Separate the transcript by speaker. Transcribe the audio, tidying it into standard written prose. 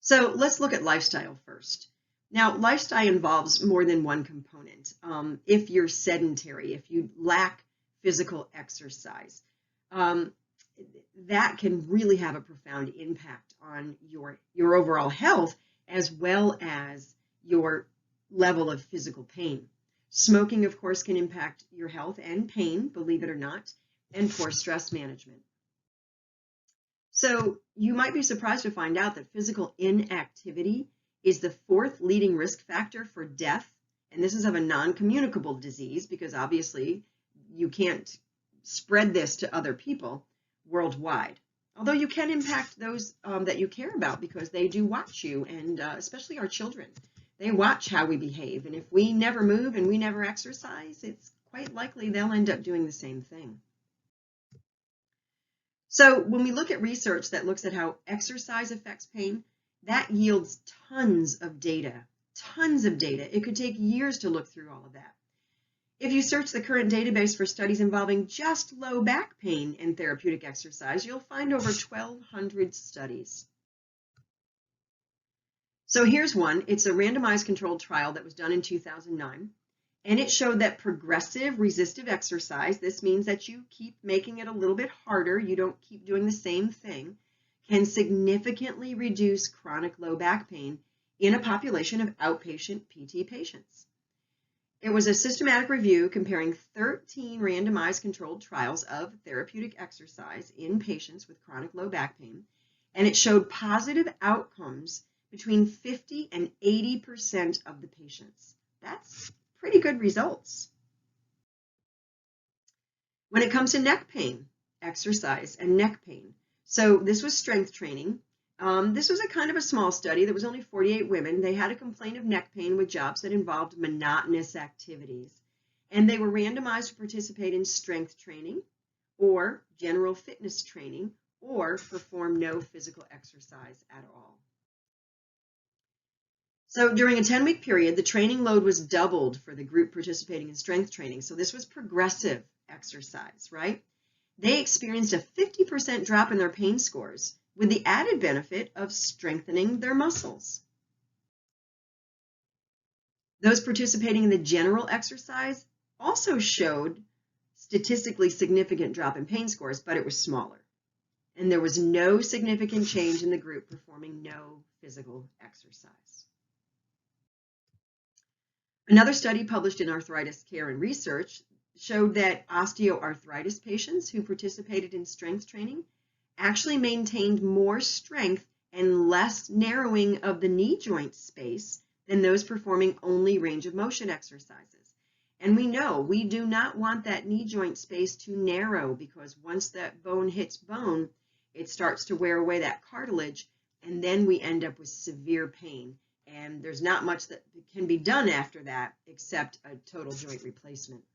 Speaker 1: So let's look at lifestyle first. Now, lifestyle involves more than one component. If you're sedentary, if you lack physical exercise, um, that can really have a profound impact on your overall health as well as your level of physical pain. Smoking, of course, can impact your health and pain, believe it or not, and poor stress management. So you might be surprised to find out that physical inactivity is the fourth leading risk factor for death. And this is of a non-communicable disease because obviously you can't spread this to other people worldwide. Although you can impact those that you care about because they do watch you, and especially our children. They watch how we behave. And if we never move and we never exercise, it's quite likely they'll end up doing the same thing. So when we look at research that looks at how exercise affects pain, that yields tons of data, tons of data. It could take years to look through all of that. If you search the current database for studies involving just low back pain and therapeutic exercise, you'll find over 1,200 studies. So here's one. It's a randomized controlled trial that was done in 2009. And it showed that progressive resistive exercise, this means that you keep making it a little bit harder, you don't keep doing the same thing, can significantly reduce chronic low back pain in a population of outpatient PT patients. It was a systematic review comparing 13 randomized controlled trials of therapeutic exercise in patients with chronic low back pain, and it showed positive outcomes between 50 and 80% of the patients. That's pretty good results. When it comes to neck pain, exercise and neck pain. So this was strength training. This was a kind of a small study. There was only 48 women. They had a complaint of neck pain with jobs that involved monotonous activities. And they were randomized to participate in strength training or general fitness training or perform no physical exercise at all. So during a 10-week period, the training load was doubled for the group participating in strength training. So this was progressive exercise, right? They experienced a 50% drop in their pain scores with the added benefit of strengthening their muscles. Those participating in the general exercise also showed statistically significant drop in pain scores, but it was smaller. And there was no significant change in the group performing no physical exercise. Another study published in Arthritis Care and Research showed that osteoarthritis patients who participated in strength training actually maintained more strength and less narrowing of the knee joint space than those performing only range of motion exercises. And we know we do not want that knee joint space to narrow because once that bone hits bone, it starts to wear away that cartilage, and then we end up with severe pain. And there's not much that can be done after that except a total joint replacement.